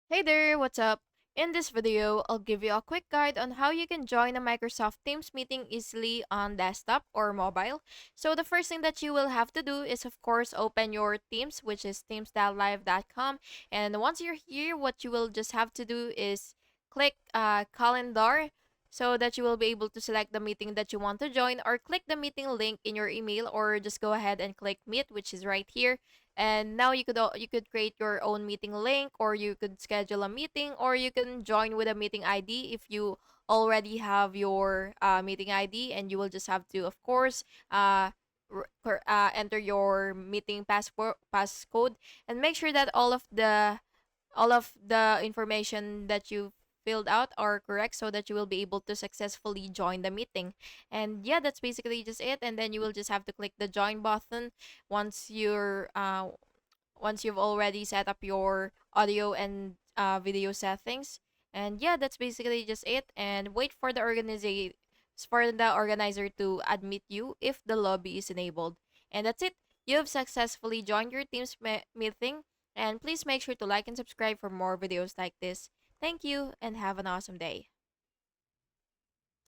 Hey there, what's up? In this video, I'll give you a quick guide on how you can join a Microsoft Teams meeting easily on desktop or mobile. So the first thing that you will have to do is of course open your Teams, which is teams.live.com. And once you're here, what you will just have to do is click calendar so that you will be able to select the meeting that you want to join, or click the meeting link in your email, or just go ahead and click meet, which is right here. And now you could create your own meeting link, or you could schedule a meeting, or you can join with a meeting ID if you already have your meeting ID. And you will just have to, of course, enter your meeting passcode, and make sure that all of the information that you filled out are correct, so that you will be able to successfully join the meeting. And yeah, that's basically just it. And then you will just have to click the join button once you've already set up your audio and video settings. And yeah, that's basically just it. And wait for the organizer to admit you if the lobby is enabled. And that's it. You've successfully joined your team's meeting. And please make sure to like and subscribe for more videos like this. Thank you and have an awesome day.